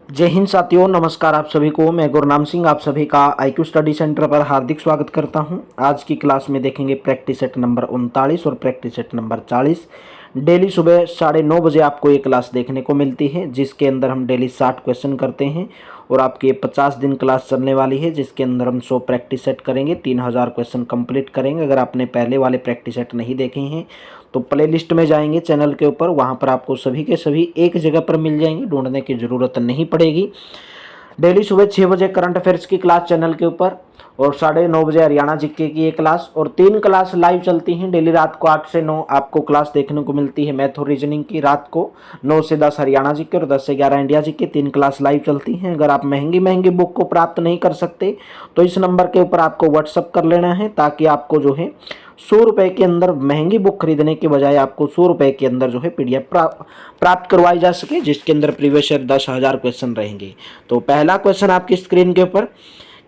जय हिंद साथियों, नमस्कार आप सभी को। मैं गुरनाम सिंह आप सभी का आईक्यू स्टडी सेंटर पर हार्दिक स्वागत करता हूं। आज की क्लास में देखेंगे प्रैक्टिस सेट नंबर 39 और प्रैक्टिस सेट नंबर 40। डेली सुबह 9:30 बजे आपको ये क्लास देखने को मिलती है, जिसके अंदर हम डेली 60 क्वेश्चन करते हैं और आपकी 50 दिन क्लास चलने वाली है, जिसके अंदर हम 100 प्रैक्टिस सेट करेंगे, 3000 क्वेश्चन कंप्लीट करेंगे। अगर आपने पहले वाले प्रैक्टिस सेट नहीं देखे हैं तो प्ले लिस्ट में जाएंगे चैनल के ऊपर, वहाँ पर आपको सभी के सभी एक जगह पर मिल जाएंगे, ढूंढने की ज़रूरत नहीं पड़ेगी। डेली सुबह 6 बजे करंट अफेयर्स की क्लास चैनल के ऊपर और 9:30 बजे हरियाणा जीके की एक क्लास और 3 क्लास लाइव चलती हैं। डेली रात को 8 से 9 आपको क्लास देखने को मिलती है मैथ और रीजनिंग की। रात को 9 से 10 हरियाणा जीके और 10 से 11 इंडिया जीके, 3 क्लास लाइव चलती हैं। अगर आप महंगी महंगी बुक को प्राप्त नहीं कर सकते तो इस नंबर के ऊपर आपको व्हाट्सअप कर लेना है, ताकि आपको जो है 100 रुपये के अंदर महंगी बुक खरीदने के बजाय आपको 100 रुपये के अंदर जो है पीडीएफ प्राप्त करवाई जा सके, जिसके अंदर प्रीवियस ईयर 10,000 क्वेश्चन रहेंगे। तो पहला क्वेश्चन आपकी स्क्रीन के ऊपर,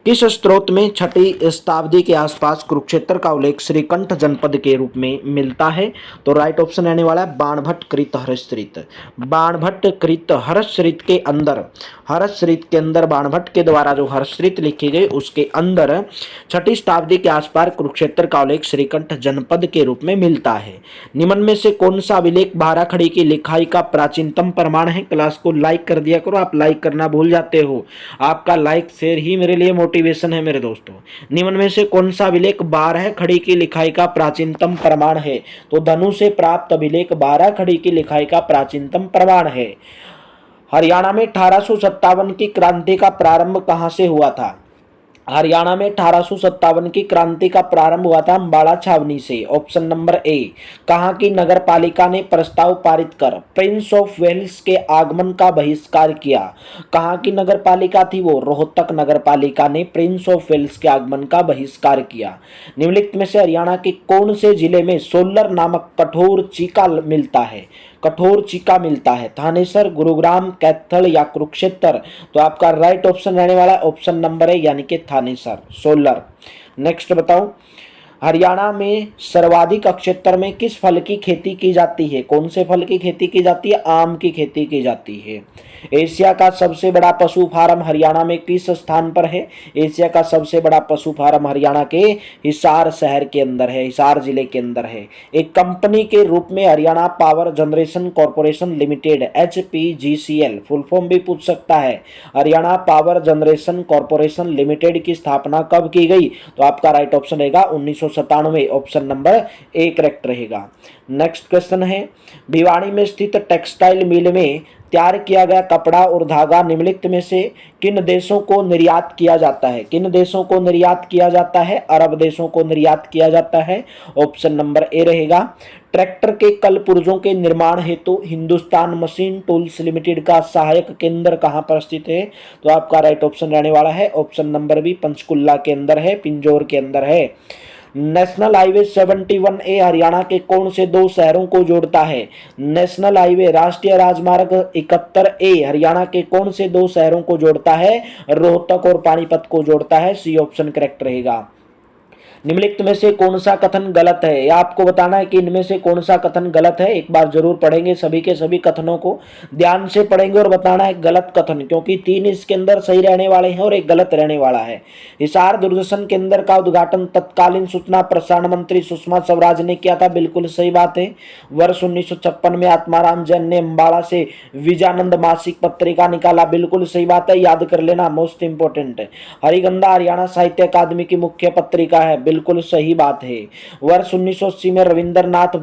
किस स्त्रोत में 6ठी शताब्दी के आसपास कुरुक्षेत्र का उल्लेख श्रीकंठ जनपद के रूप में मिलता है? तो राइट ऑप्शन रहने वाला है बाणभट्ट कृत हर्षचरित। बाणभट्ट कृत हर्षचरित के अंदर, हर्षचरित के अंदर बाणभट्ट के द्वारा जो हर्षचरित लिखी गई उसके अंदर 6ठी शताब्दी के आसपास कुरुक्षेत्र का उल्लेख श्रीकंठ जनपद के रूप में मिलता है। निम्न में से कौन सा अभिलेख भाराखड़ी की लिखाई का प्राचीनतम प्रमाण है? क्लास को लाइक कर दिया करो, आप लाइक करना भूल जाते हो। आपका लाइक शेयर ही मेरे लिए मोटिवेशन है मेरे दोस्तों। निम्न में से कौन सा अभिलेख बाराखड़ी की लिखाई का प्राचीनतम प्रमाण है? तो धनु से प्राप्त अभिलेख बाराखड़ी की लिखाई का प्राचीनतम प्रमाण है। हरियाणा में 1857 की क्रांति का प्रारंभ कहां से हुआ था? हरियाणा में 1857 की क्रांति का प्रारंभ हुआ था अम्बाला छावनी से। ऑप्शन नंबर ए। कहां की नगर पालिका ने प्रस्ताव पारित कर प्रिंस ऑफ वेल्स के आगमन का बहिष्कार किया? कहां की नगर पालिका थी वो? रोहतक नगर पालिका ने प्रिंस ऑफ वेल्स के आगमन का बहिष्कार किया। निम्नलिखित में से हरियाणा के कौन से जिले में सोलर नामक कठोर चीका मिलता है? कठोर चीका मिलता है थानेसर, गुरुग्राम, कैथल या कुरुक्षेत्र? तो आपका राइट ऑप्शन रहने वाला ऑप्शन नंबर है, यानी कि थानेसर, सोलर। नेक्स्ट बताओ, हरियाणा में सर्वाधिक क्षेत्र में किस फल की खेती की जाती है? कौन से फल की खेती की जाती है? आम की खेती की जाती है। एशिया का सबसे बड़ा पशु फार्म हरियाणा में किस स्थान पर है? एशिया का सबसे बड़ा पशु फार्म हरियाणा के हिसार शहर के अंदर है, हिसार जिले के अंदर है। एक कंपनी के रूप में Haryana power generation corporation limited, HPGCL full form भी पूछ सकता है। Haryana power generation corporation limited की स्थापना कब की गई? तो आपका राइट ऑप्शन रहेगा 1997, ऑप्शन नंबर ए करेक्ट रहेगा। नेक्स्ट क्वेश्चन है, भिवाड़ी में स्थित टेक्सटाइल मिल में तैयार किया गया कपड़ा और धागा निम्नलिखित में से किन देशों को निर्यात किया जाता है? किन देशों को निर्यात किया जाता है? अरब देशों को निर्यात किया जाता है, ऑप्शन नंबर ए रहेगा। ट्रैक्टर के कल पुर्जों के निर्माण हेतु हिंदुस्तान मशीन टूल्स लिमिटेड का सहायक केंद्र कहां पर स्थित है? तो आपका राइट ऑप्शन रहने वाला है ऑप्शन नंबर बी, पंचकुला के अंदर है, पिंजौर के अंदर है। नेशनल हाईवे 71A हरियाणा के कौन से 2 शहरों को जोड़ता है? नेशनल हाईवे राष्ट्रीय राजमार्ग 71A हरियाणा के कौन से 2 शहरों को जोड़ता है? रोहतक और पानीपत को जोड़ता है, सी ऑप्शन करेक्ट रहेगा। निम्नलिखित में से कौन सा कथन गलत है? या आपको बताना है कि इनमें से कौन सा कथन गलत है। एक बार जरूर पढ़ेंगे, सभी के सभी कथनों को ध्यान से पढ़ेंगे और बताना है गलत कथन, क्योंकि 3 इसके अंदर सही रहने वाले हैं और एक गलत रहने वाला है। हिसार दूरदर्शन केंद्र का उद्घाटन तत्कालीन सूचना प्रसारण मंत्री सुषमा स्वराज ने किया था, बिल्कुल सही बात है। वर्ष 1956 में आत्माराम जैन ने अम्बाला से विजयानंद मासिक पत्रिका निकाला, बिल्कुल सही बात है, याद कर लेना, मोस्ट इंपोर्टेंट है। हरिगंधा हरियाणा साहित्य अकादमी की मुख्य पत्रिका है, बिल्कुल सही बात है। वर्ष 1980 में रविंद्रनाथ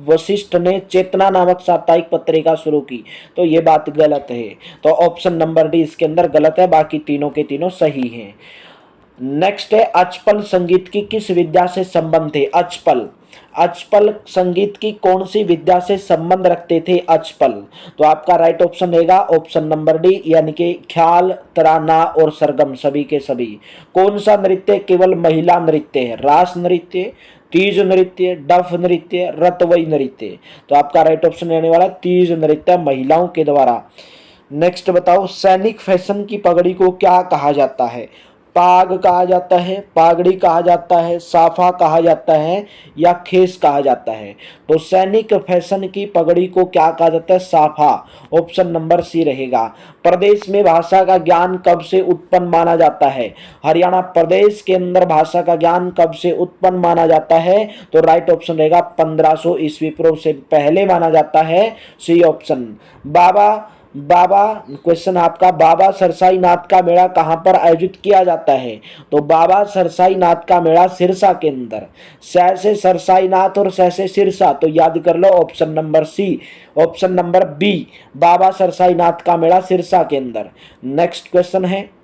वशिष्ठ ने चेतना नामक साप्ताहिक पत्रिका शुरू की, तो ये बात गलत है। तो ऑप्शन नंबर डी इसके अंदर गलत है, बाकी तीनों के तीनों सही हैं। नेक्स्ट है, अचपल संगीत की किस विद्या से संबंध थे? अचपल, अचपल संगीत की कौन सी विद्या से संबंध रखते थे अचपल? तो आपका राइट ऑप्शन रहेगा ऑप्शन नंबर डी, यानी कि ख्याल, तराना और सरगम, सभी के सभी। कौन सा नृत्य केवल महिला नृत्य है? रास नृत्य, तीज नृत्य, डफ नृत्य, रतवई नृत्य? तो आपका राइट ऑप्शन रहने वाला तीज नृत्य, महिलाओं के द्वारा। नेक्स्ट बताओ, सैनिक फैशन की पगड़ी को क्या कहा जाता है? पाग कहा जाता है, पागड़ी कहा जाता है, साफा कहा जाता है या खेस कहा जाता है? तो सैनिक फैशन की पगड़ी को क्या कहा जाता है? साफा। ऑप्शन नंबर सी रहेगा। प्रदेश में भाषा का ज्ञान कब से उत्पन्न माना जाता है? हरियाणा प्रदेश के अंदर भाषा का ज्ञान कब से उत्पन्न माना जाता है? तो राइट ऑप्शन रहेगा 1500 ईस्वी पूर्व से पहले माना जाता है, सी ऑप्शन। बाबा बाबा क्वेश्चन आपका, बाबा सरसाई नाथ का मेला कहां पर आयोजित किया जाता है? तो बाबा सरसाई नाथ का मेला सिरसा के अंदर। सै से सरसाई नाथ और सै से सिरसा, तो याद कर लो option number C, option number B, Baba Sarsai Nath का मेला सिरसा के अंदर। नेक्स्ट क्वेश्चन है,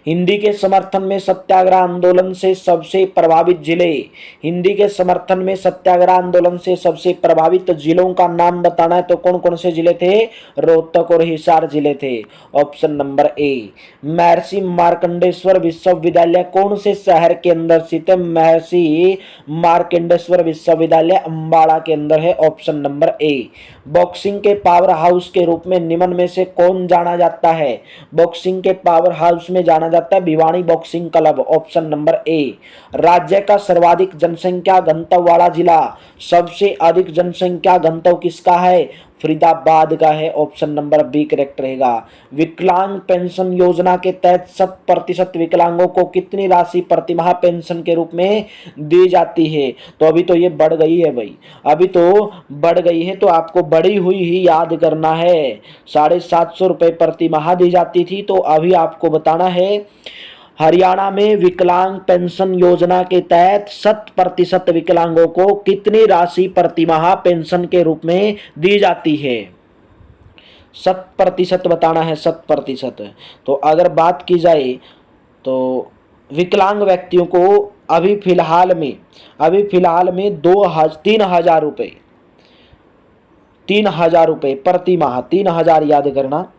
हिंदी के समर्थन में सत्याग्रह आंदोलन से सबसे प्रभावित जिले, हिंदी के समर्थन में सत्याग्रह आंदोलन से सबसे प्रभावित जिलों का नाम बताना है, तो कौन कौन से जिले थे? रोहतक और हिसार जिले थे, ऑप्शन नंबर ए। महर्षि मार्कंडेश्वर विश्वविद्यालय कौन से शहर के अंदर स्थित है? महर्षि मार्कंडेश्वर विश्वविद्यालय अम्बाड़ा के अंदर है, ऑप्शन नंबर ए। बॉक्सिंग के पावर हाउस के रूप में निम्न में से कौन जाना जाता है? बॉक्सिंग के पावर हाउस में जाना जाता है Bhiwani boxing club, option number ए। राज्य का सर्वाधिक जनसंख्या घनत्व वाला जिला, सबसे अधिक जनसंख्या घनत्व किसका है? फरीदाबाद का है, ऑप्शन नंबर बी करेक्ट रहेगा। विकलांग पेंशन योजना के तहत 100% विकलांगों को कितनी राशि प्रतिमाह पेंशन के रूप में दी जाती है? तो अभी तो ये बढ़ गई है भाई, अभी तो बढ़ गई है, तो आपको बढ़ी हुई ही याद करना है। 750 रुपये प्रतिमाह दी जाती थी, तो अभी आपको बताना है हरियाणा में विकलांग पेंशन योजना के तहत 100% विकलांगों को कितनी राशि प्रतिमाह पेंशन के रूप में दी जाती है? 100% बताना है, 100%। तो अगर बात की जाए तो विकलांग व्यक्तियों को अभी फिलहाल में 3,000 रुपये, 3,000 रुपये प्रति माह, 3,000 याद करना,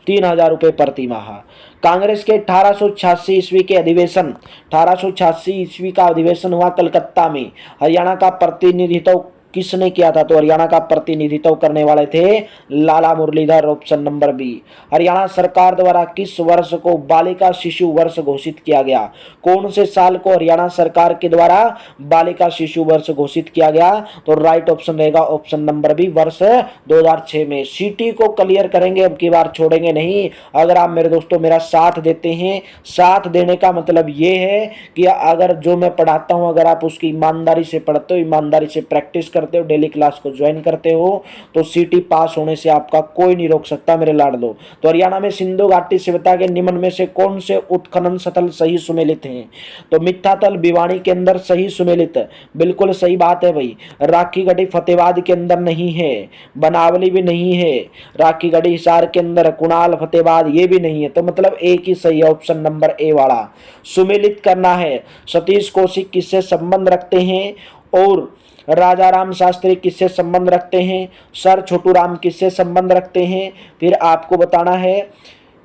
3,000 रुपये प्रति माह। कांग्रेस के 1886 ईस्वी के अधिवेशन, 1886 ईस्वी का अधिवेशन हुआ कलकत्ता में, हरियाणा का प्रतिनिधित्व किसने किया था? तो हरियाणा का प्रतिनिधित्व करने वाले थे Lala Murlidhar, option number B. Haryana सरकार द्वारा किस वर्ष को बालिका शिशु वर्ष घोषित किया गया? कौन से साल को हरियाणा सरकार के द्वारा बालिका शिशु वर्ष घोषित किया गया? तो राइट ऑप्शन रहेगा ऑप्शन नंबर बी, वर्ष 2006 में। सीटी को क्लियर करेंगे, अब की बार छोड़ेंगे नहीं। अगर आप मेरे दोस्तों मेरा साथ देते हैं, साथ देने का मतलब ये है कि अगर जो मैं पढ़ाता हूं अगर आप उसकी ईमानदारी से पढ़ते हो, ईमानदारी से प्रैक्टिस करते हो, डेली क्लास को ज्वाइन करते हो, तो सीटी पास होने से आपका कोई नहीं रोक सकता मेरे लाडलो। तो हरियाणा में सिंधु घाटी सभ्यता के निम्न में से कौन से उत्खनन स्थल सही सुमेलित हैं? तो मिथ्यातल भिवानी के अंदर सही सुमेलित, बिल्कुल सही बात है भाई। राखी गढ़ी फतेहाबाद के अंदर नहीं है, बनावली भी नहीं है, राखी गढ़ी हिसार के अंदर, कुणाल फतेहाबाद ये भी नहीं है, तो मतलब एक ही सही है, ऑप्शन नंबर ए वाला। सुमेलित करना है, सतीश कौशिक किससे संबंध रखते हैं और राजा राम शास्त्री किससे संबंध रखते हैं? सर छोटू राम किससे संबंध रखते हैं? फिर आपको बताना है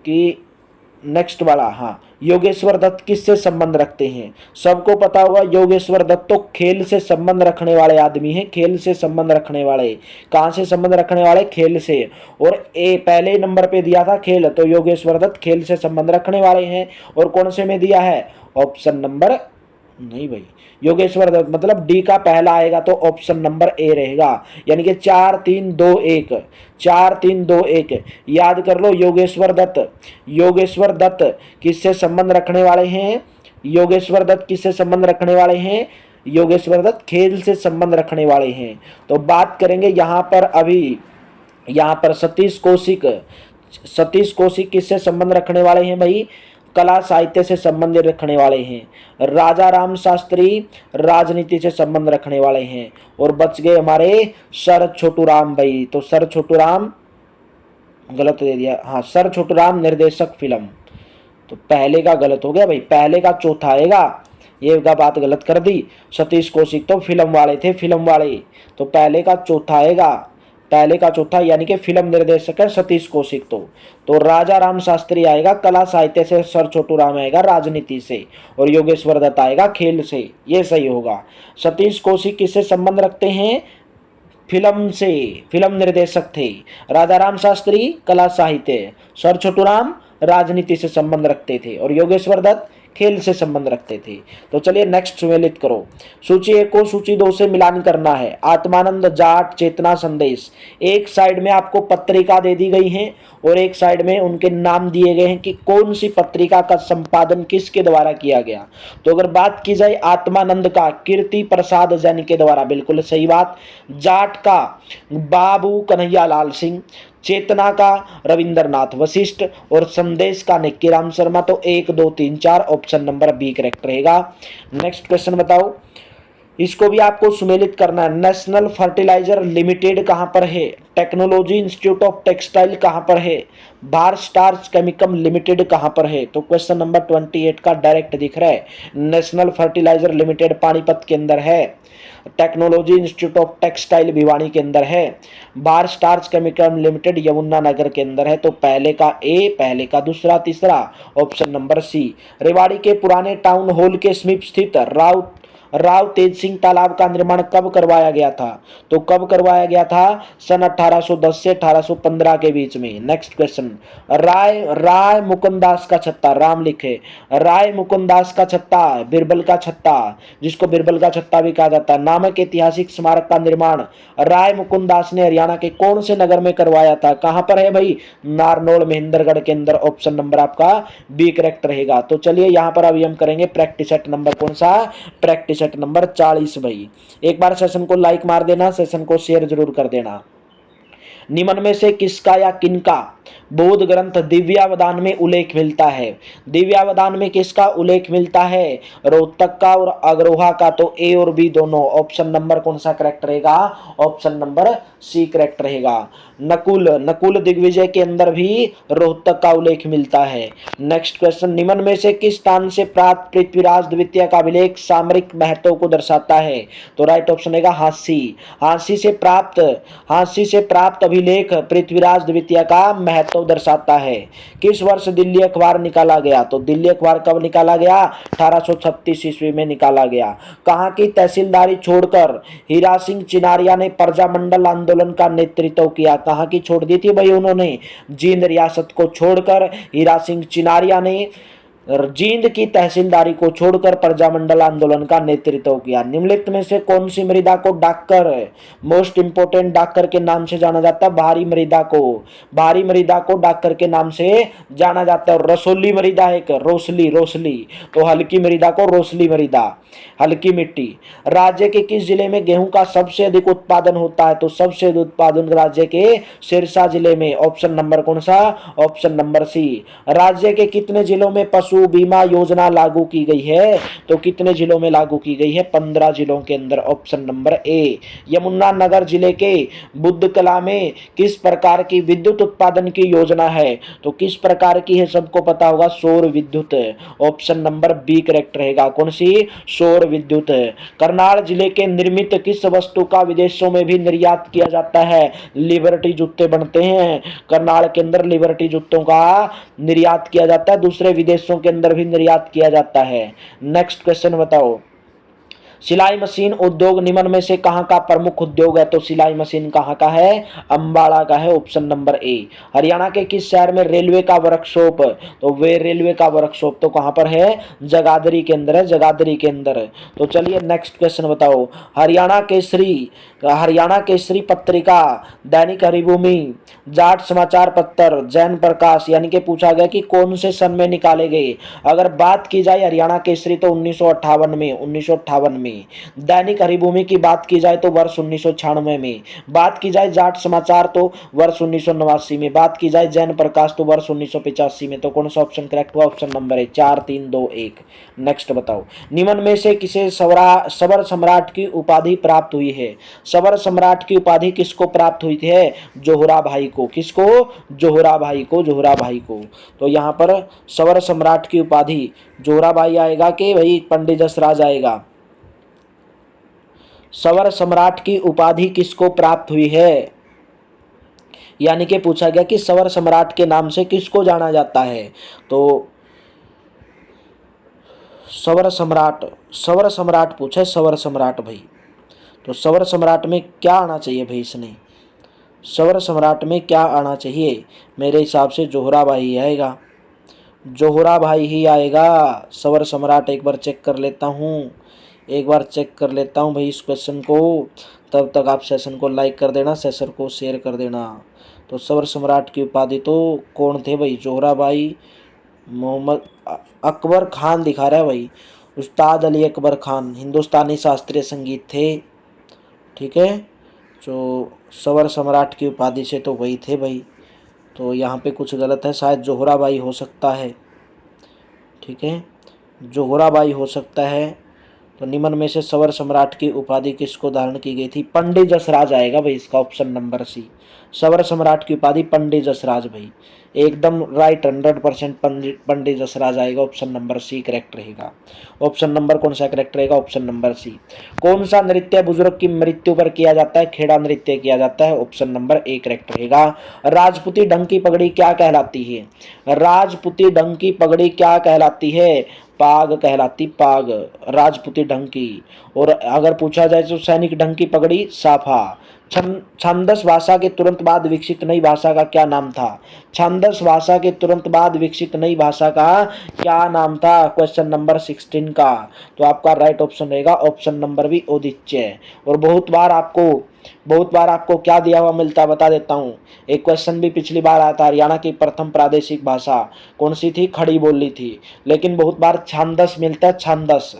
कि नेक्स्ट वाला, हाँ, योगेश्वर दत्त किससे संबंध रखते हैं? सबको पता होगा योगेश्वर दत्त तो खेल से संबंध रखने वाले आदमी हैं, खेल से संबंध रखने वाले। कहाँ से संबंध रखने वाले? खेल से। और ए पहले नंबर पे दिया था खेल, तो योगेश्वर दत्त खेल से संबंध रखने वाले हैं। और कौन से में दिया है? ऑप्शन नंबर नहीं भाई, योगेश्वर दत्त मतलब डी का पहला आएगा, तो ऑप्शन नंबर ए रहेगा, यानी कि 4 3 2 1, 4 3 2 1 याद कर लो। योगेश्वर दत्त किससे संबंध रखने वाले हैं? योगेश्वर दत्त किससे संबंध रखने वाले हैं? योगेश्वर दत्त खेल से संबंध रखने वाले हैं। तो बात करेंगे यहाँ पर, अभी यहाँ पर सतीश कौशिक किससे संबंध रखने वाले हैं भाई? कला साहित्य से संबंध रखने वाले हैं। राजा राम शास्त्री राजनीति से संबंध रखने वाले हैं। और बच गए हमारे सर छोटू राम भाई, तो सर छोटू राम गलत दे दिया, हाँ, सर छोटू राम निर्देशक फिल्म, तो पहले का गलत हो गया भाई, पहले का चौथा आएगा, ये बात गलत कर दी। सतीश कौशिक तो फिल्म वाले थे, फिल्म वाले, तो पहले का चौथा आएगा, पहले का चौथा, यानी कि फिल्म निर्देशक है सतीश कौशिक। तो राजा राम शास्त्री आएगा कला साहित्य से, सर छोटू राम आएगा राजनीति से, और योगेश्वर दत्त आएगा खेल से, ये सही होगा। सतीश कौशिक किससे संबंध रखते हैं? फिल्म से, फिल्म निर्देशक थे। राजा राम शास्त्री कला साहित्य, सर छोटू राम राजनीति से संबंध रखते थे और योगेश्वर दत्त खेल से संबंध रखते थे। तो चलिए नेक्स्ट सुमेलित करो। सूची 1 को सूची 2 से मिलान करना है। आत्मानंद जाट चेतना संदेश, एक साइड में आपको पत्रिका दे दी गई है और एक साइड में उनके नाम दिए गए हैं कि कौन सी पत्रिका का संपादन किसके द्वारा किया गया। तो अगर बात की जाए आत्मानंद का, कीर्ति प्रसाद जैन के द्वारा, बिल्कुल सही बात। जाट का बाबू कन्हैया लाल सिंह, चेतना का रविंद्रनाथ वशिष्ठ और संदेश का निक्कीराम शर्मा। तो 1 2 3 4 ऑप्शन नंबर बी करेक्ट रहेगा। नेक्स्ट क्वेश्चन बताओ, इसको भी आपको सुमेलित करना है। नेशनल फर्टिलाइजर लिमिटेड कहां पर है? टेक्नोलॉजी इंस्टीट्यूट ऑफ टेक्सटाइल कहां पर है? भार स्टार्च केमिकल लिमिटेड कहां पर है? तो क्वेश्चन नंबर 28 का डायरेक्ट दिख रहा है, नेशनल फर्टिलाइजर लिमिटेड पानीपत के अंदर है, technology institute of textile Bhiwani के अंदर है, भार स्टार्च केमिकल लिमिटेड यमुनानगर के अंदर है। तो पहले का ए, पहले का दूसरा तीसरा, ऑप्शन नंबर सी। रेवाड़ी के पुराने टाउन हॉल के समीप स्थित राव तेज सिंह तालाब का निर्माण कब करवाया गया था? तो कब करवाया गया था? सन 1810 से 1815 के बीच में। नेक्स्ट क्वेश्चन, राय मुकुंदास का छत्ता, राम लिखे, राय मुकुंदास का छत्ता, बिरबल का छत्ता, जिसको बिरबल का छत्ता भी कहा जाता है, नामक ऐतिहासिक स्मारक का निर्माण राय मुकुंदास ने हरियाणा के कौन से नगर में करवाया था? कहां पर है भाई? नारनौल महेंद्रगढ़ के अंदर। ऑप्शन नंबर आपका बी करेक्ट रहेगा। तो चलिए यहां पर अभी हम करेंगे प्रैक्टिस सेट नंबर कौन सा? प्रैक्टिस सेट नंबर 40 भाई। एक बार सेशन को लाइक मार देना, सेशन को शेयर जरूर कर देना। निम्न में से किसका या किनका बौद्ध ग्रंथ दिव्यावदान में उल्लेख मिलता है? दिव्यावदान में किसका उल्लेख मिलता है? रोहतक का और अग्रोहा का। तो ए और बी दोनों। ऑप्शन नंबर कौन सा करेक्ट रहेगा? ऑप्शन नंबर सी करेक्ट रहेगा। नकुल दिग्विजय के अंदर भी रोहतक का उल्लेख मिलता है। नेक्स्ट क्वेश्चन, निम्न में से किस स्थान से प्राप्त पृथ्वीराज द्वितीय का अभिलेख सामरिक महत्व को दर्शाता है? तो राइट ऑप्शन रहेगा हांसी से प्राप्त अभिलेख पृथ्वीराज द्वितीय का महत्व दर्शाता है। किस वर्ष दिल्ली अखबार निकाला गया? तो दिल्ली अखबार कब निकाला गया? 1836 ईस्वी में निकाला गया। कहां की तहसीलदारी छोड़कर हीरा सिंह चिनारिया ने प्रजामंडल आंदोलन का नेतृत्व किया? कहां की छोड़ दी थी भाई उन्होंने? जींद रियासत को छोड़कर हीरा सिंह चिनारिया ने जींद की तहसीलदारी को छोड़कर प्रजामंडल आंदोलन का नेतृत्व किया। निम्नलिखित में से कौन सी मृदा को डाककर, मोस्ट इंपोर्टेंट डाककर के नाम से जाना जाता है? भारी मृदा को डाककर के नाम से जाना जाता है। रसोली मृदा है, रोसली। तो हल्की मृदा को रोसली मृदा, हल्की मिट्टी। राज्य के किस जिले में गेहूं का सबसे अधिक उत्पादन होता है? तो सबसे अधिक उत्पादन राज्य के सिरसा जिले में। ऑप्शन नंबर कौन सा? Option number C. राज्य के कितने जिलों में पशु बीमा योजना लागू की गई है? तो कितने जिलों में लागू की गई है? 15 जिलों के अंदर। ऑप्शन नंबर ए। यमुनानगर जिले के बुद्ध कला में किस प्रकार की विद्युत उत्पादन की योजना है? तो किस प्रकार की है? सबको पता होगा, सौर विद्युत। ऑप्शन नंबर बी करेक्ट रहेगा। कौन सी? सौर विद्युत। करनाल जिले के निर्मित किस वस्तु का विदेशों में भी निर्यात किया जाता है? लिबर्टी जूते बनते हैं करनाल के अंदर, लिबर्टी जूतों का निर्यात किया जाता है, दूसरे विदेशों के अंदर भी निर्यात किया जाता है। नेक्स्ट क्वेश्चन बताओ, सिलाई मशीन उद्योग निम्न में से कहां का प्रमुख उद्योग है? तो सिलाई मशीन कहां का है? अंबाला का है। ऑप्शन नंबर ए। हरियाणा के किस शहर में रेलवे का वर्कशॉप? तो वे रेलवे का वर्कशॉप तो कहां पर है? जगाधरी के अंदर है, जगाधरी के अंदर। तो चलिए नेक्स्ट क्वेश्चन बताओ, हरियाणा केसरी पत्रिका, दैनिक हरिभूमि, जाट समाचार पत्र, जैन प्रकाश, यानी कि पूछा गया कि कौन से सन में निकाले गए। अगर बात की जाए हरियाणा केसरी तो 1958 में। दैनिक हरिभूमि की बात की जाए तो वर्ष 1996 में। बात की जाए जाट समाचार तो वर्ष 1989 में। बात की जाए जैन प्रकाश तो वर्ष 1985 में। तो कौन सा ऑप्शन करेक्ट हुआ? ऑप्शन नंबर है 4 3 2 1। नेक्स्ट बताओ, निम्न में से किसे सबर सम्राट की उपाधि प्राप्त हुई है? सबर सम्राट की उपाधि किसको प्राप्त हुई है? जोहरा भाई को। किसको? जोहरा भाई को। तो यहाँ पर सबर सम्राट की उपाधि जोहरा भाई आएगा कि भाई पंडित जसराज आएगा? सवर सम्राट की उपाधि किसको प्राप्त हुई है? यानी कि पूछा गया कि सवर सम्राट के नाम से किसको जाना जाता है? तो सवर सम्राट पूछे, सवर सम्राट भाई। तो सवर सम्राट में क्या आना चाहिए भाई? इसने सवर सम्राट में क्या आना चाहिए? मेरे हिसाब से जोहरा भाई आएगा। जोहरा भाई ही आएगा। सवर सम्राट एक बार चेक कर लेता हूँ, एक बार चेक कर लेता हूँ भाई इस क्वेश्चन को। तब तक आप सेशन को लाइक कर देना, सेशन को शेयर कर देना। तो सवर सम्राट की उपाधि तो कौन थे भाई? जोहरा भाई, मोहम्मद अकबर खान दिखा रहा है भाई। उस्ताद अली अकबर खान हिंदुस्तानी शास्त्रीय संगीत थे, ठीक है। जो सवर सम्राट की उपाधि से तो वही थे भाई। तो यहाँ पे कुछ गलत है, शायद जोहरा बाई हो सकता है, ठीक है, जोहरा बाई हो सकता है। तो निम्न में से सवर सम्राट की उपाधि किसको धारण की गई थी? पंडित जसराज आएगा भाई इसका ऑप्शन नंबर सी। सवर सम्राट की उपाधि पंडित जसराज भाई, एकदम राइट 100% पंडित जसराज आएगा, ऑप्शन नंबर सी करेक्ट रहेगा। ऑप्शन नंबर कौन सा करेक्ट रहेगा? Option number C. कौन सा नृत्य बुजुर्ग की मृत्यु पर किया जाता है? खेड़ा नृत्य किया जाता है, ऑप्शन नंबर ए करेक्ट रहेगा। राजपूती ढंग की पगड़ी क्या कहलाती है? राजपूती ढंग की पगड़ी क्या कहलाती है? पाग कहलाती, पाग, राजपूती ढंग की। और अगर पूछा जाए तो सैनिक ढंग की पगड़ी साफा। छांदस भाषा के तुरंत बाद विकसित नई भाषा का क्या नाम था? छांदस भाषा के तुरंत बाद विकसित नई भाषा का क्या नाम था? क्वेश्चन नंबर 16 का। तो आपका राइट ऑप्शन रहेगा ऑप्शन नंबर बी ओदिच्य। और बहुत बार आपको क्या दिया हुआ मिलता है बता देता हूँ। एक क्वेश्चन भी पिछली बार आया था, हरियाणा की प्रथम प्रादेशिक भाषा कौन सी थी? खड़ी बोली थी। लेकिन बहुत बार छांदस मिलता है, छांदस,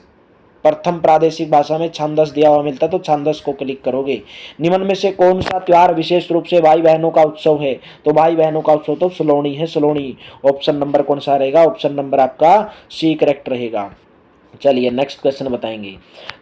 प्रथम प्रादेशिक भाषा में छांदस दिया हुआ मिलता है, तो छांदस को क्लिक करोगे। निम्न में से कौन सा त्योहार विशेष रूप से भाई बहनों का उत्सव है? तो भाई बहनों का उत्सव तो सलोनी है, सलोनी। ऑप्शन नंबर कौन सा रहेगा? ऑप्शन नंबर आपका सी करेक्ट रहेगा। चलिए नेक्स्ट क्वेश्चन बताएंगे।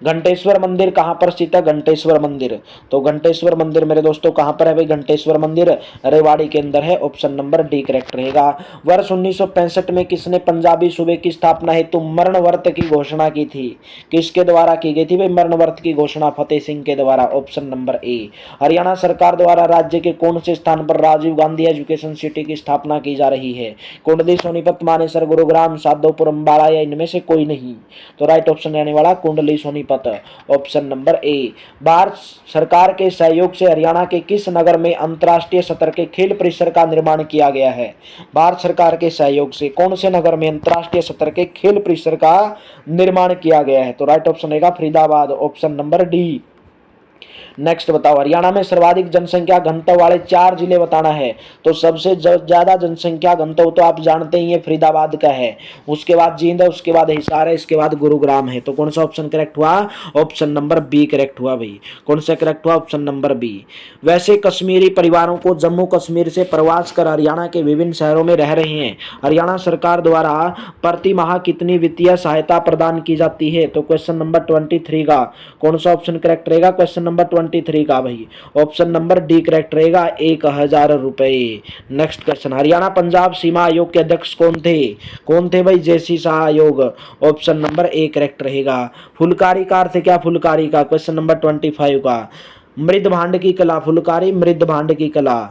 घंटेश्वर मंदिर कहाँ पर स्थित है? घंटेश्वर मंदिर, तो घंटेश्वर मंदिर मेरे दोस्तों कहाँ पर है भाई? घंटेश्वर मंदिर रेवाड़ी के अंदर है, ऑप्शन नंबर डी करेक्ट रहेगा। वर्ष 1965 में किसने पंजाबी सूबे की स्थापना हेतु मरण व्रत की घोषणा की थी? किसके द्वारा की गई थी भाई मरण व्रत की घोषणा? फतेह सिंह के द्वारा, ऑप्शन नंबर ए। हरियाणा सरकार द्वारा राज्य के कौन से स्थान पर राजीव गांधी एजुकेशन सिटी की स्थापना की जा रही है? कुंडली, सोनीपत, मानेसर, गुरुग्राम, साधोपुर, अम्बाला या इनमें से कोई नहीं? तो राइट ऑप्शन रहने वाला कुंडली सोनीपत, ऑप्शन नंबर ए। भारत सरकार के सहयोग से हरियाणा के किस नगर में अंतर्राष्ट्रीय स्तर के खेल परिसर का निर्माण किया गया है? भारत सरकार के सहयोग से कौन से नगर में अंतर्राष्ट्रीय स्तर के खेल परिसर का निर्माण किया गया है? तो राइट ऑप्शन रहेगा Faridabad, option number D. Next बताओ, हरियाणा में सर्वाधिक जनसंख्या घनत्व वाले 4 जिले बताना है। तो सबसे ज्यादा जनसंख्या घनत्व तो आप जानते ही है फरीदाबाद का है, उसके बाद जींद है, उसके बाद हिसार है, इसके बाद गुरुग्राम है। तो कौन सा ऑप्शन करेक्ट हुआ? ऑप्शन नंबर बी करेक्ट हुआ भाई। कौन सा करेक्ट हुआ? Option number B. वैसे कश्मीरी परिवारों को जम्मू कश्मीर से प्रवास कर हरियाणा के विभिन्न शहरों में रह रहे हैं, हरियाणा सरकार द्वारा प्रति माह कितनी वित्तीय सहायता प्रदान की जाती है? तो क्वेश्चन नंबर 23 का कौन सा ऑप्शन करेक्ट रहेगा? क्वेश्चन नंबर 23 का भाई ऑप्शन नंबर डी करेक्ट रहेगा, 1000 रुपए। नेक्स्ट क्वेश्चन, हरियाणा पंजाब सीमा आयोग के अध्यक्ष कौन थे? कौन थे भाई? जेसी शाह आयोग, ऑप्शन नंबर ए करेक्ट रहेगा। फुलकारी का अर्थ क्या? फुलकारी का, क्वेश्चन नंबर 25 का। मृद भांड की कला, फुलकारी मृद भांड की कला,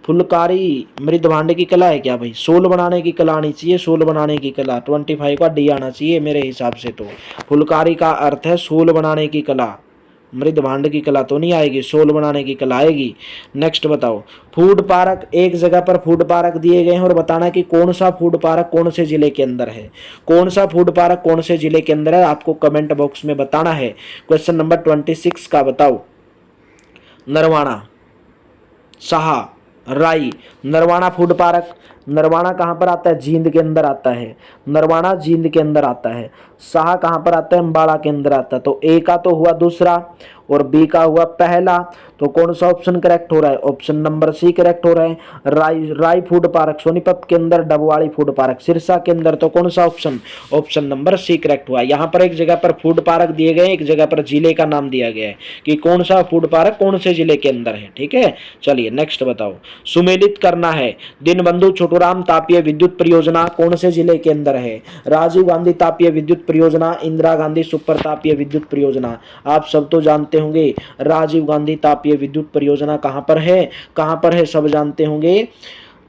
फुलकारी मृद भांड की कला है क्या भाई? सोल बनाने की कला आनी चाहिए, सोल बनाने की कला। 25 का डी आना चाहिए मेरे हिसाब से। तो फुलकारी का अर्थ है सोल बनाने की कला, मृद भांड की कला तो नहीं आएगी, सोल बनाने की कला आएगी। नेक्स्ट बताओ, फूड पार्क, एक जगह पर फूड पार्क दिए गए हैं और बताना कि कौन सा फूड पार्क कौन से जिले के अंदर है। कौन सा फूड पार्क कौन से जिले के अंदर है आपको कमेंट बॉक्स में बताना है। क्वेश्चन नंबर 26 का बताओ, नरवाना, साहा, राई। नरवाना फूड पार्क, नरवाना कहाँ पर आता है? जींद के अंदर आता है, नरवाना जींद के अंदर आता है। साहा कहाँ पर आता है? अम्बाड़ा के अंदर आता है। तो ए का तो हुआ दूसरा और बी का हुआ पहला। तो कौन सा ऑप्शन करेक्ट हो रहा है? ऑप्शन नंबर सी करेक्ट हो रहा है। राई फूड पार्क सोनीपत के अंदर, डबवाड़ी फूड पार्क सिरसा के अंदर। तो कौन सा ऑप्शन? ऑप्शन नंबर सी करेक्ट हुआ। यहाँ पर एक जगह पर फूड पार्क दिए गए, एक जगह पर जिले का नाम दिया गया है कि कौन सा फूड पार्क कौन से जिले के अंदर है, ठीक है। चलिए नेक्स्ट बताओ, सुमेलित करना है, दीनबंधु छोटूराम तापीय विद्युत परियोजना कौन से जिले के अंदर है? राजीव गांधी तापीय विद्युत परियोजना, इंदिरा गांधी सुपर तापीय विद्युत परियोजना। आप सब तो जानते होंगे राजीव गांधी तापीय विद्युत परियोजना कहां पर है, कहां पर है सब जानते होंगे।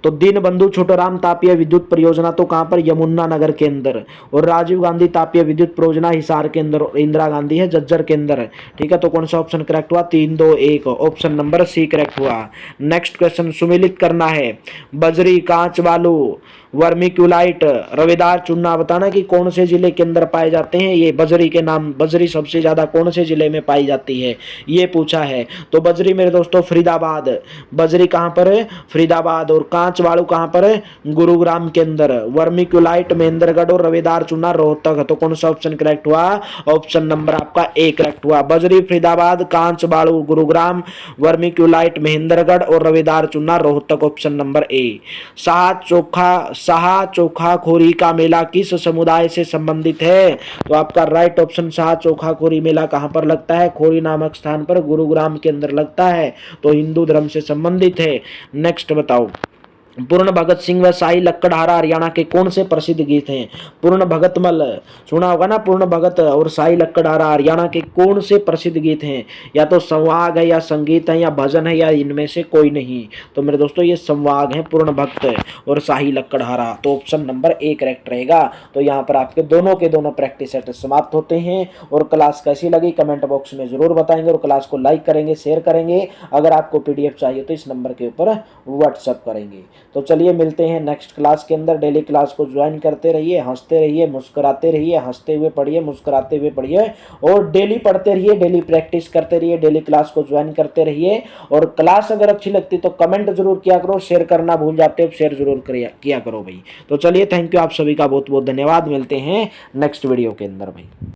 तो दीनबंधु छोटूराम तापीय विद्युत परियोजना तो कहां पर, यमुनानगर के अंदर। और राजीव गांधी तापीय विद्युत परियोजना हिसार के अंदर, इंदिरा गांधी है झज्जर के अंदर। ठीक है, तो कौन सा ऑप्शन करेक्ट हुआ, 3 2 1, ऑप्शन नंबर सी करेक्ट हुआ। नेक्स्ट क्वेश्चन सुमेलित करना है। बजरी, कांच बालू, वर्मिक्यूलाइट, रवेदार चूना बताना कि कौन से जिले के अंदर पाए जाते हैं। ये बजरी के नाम, बजरी सबसे ज्यादा कौन से जिले में पाई जाती है, ये पूछा है। तो बजरी मेरे दोस्तों फरीदाबाद, बजरी कहां पर है, फरीदाबाद। और कांच बालू कहां पर है, गुरुग्राम के अंदर। वर्मिक्यूलाइट महेंद्रगढ़ और रवेदार चूना रोहतक। तो कौन सा ऑप्शन करेक्ट हुआ, ऑप्शन नंबर आपका ए करेक्ट हुआ। बजरी फरीदाबाद, कांच बालू गुरुग्राम, वर्मिक्यूलाइट महेंद्रगढ़ और रवेदार चूना Rohtak, option number A. Shah Chokhakhori का मेला किस समुदाय से संबंधित है, तो आपका राइट ऑप्शन शाह चोखाखोरी मेला कहां पर लगता है, खोरी नामक स्थान पर गुरुग्राम के अंदर लगता है, तो हिंदू धर्म से संबंधित है। नेक्स्ट बताओ, पूर्ण भगत सिंह व साई लक्कड़हारा हरियाणा के कौन से प्रसिद्ध गीत हैं। पूर्ण भगत मल सुना होगा ना, पूर्ण भगत और साई लक्कड़हारा हरियाणा के कौन से प्रसिद्ध गीत हैं, या तो संवाग है, या संगीत है, या भजन है, या इनमें से कोई नहीं। तो मेरे दोस्तों ये संवाग है, पूर्ण भक्त और साई लक्कड़हारा। तो ऑप्शन नंबर ए करेक्ट रहेगा। तो यहाँ पर आपके दोनों के दोनों प्रैक्टिस सेट समाप्त होते हैं। और क्लास कैसी लगी कमेंट बॉक्स में जरूर बताएंगे, और क्लास को लाइक करेंगे, शेयर करेंगे। अगर आपको पीडीएफ चाहिए तो इस नंबर के ऊपर व्हाट्सएप करेंगे। तो चलिए मिलते हैं नेक्स्ट क्लास के अंदर। डेली क्लास को ज्वाइन करते रहिए, हंसते रहिए, मुस्कुराते रहिए, हंसते हुए पढ़िए, मुस्कुराते हुए पढ़िए, और डेली पढ़ते रहिए, डेली प्रैक्टिस करते रहिए, डेली क्लास को ज्वाइन करते रहिए। और क्लास अगर अच्छी लगती तो कमेंट जरूर किया करो, शेयर करना भूल जाते हो शेयर जरूर किया करो भाई। तो चलिए थैंक यू, आप सभी का बहुत बहुत धन्यवाद। मिलते हैं नेक्स्ट वीडियो के अंदर भाई।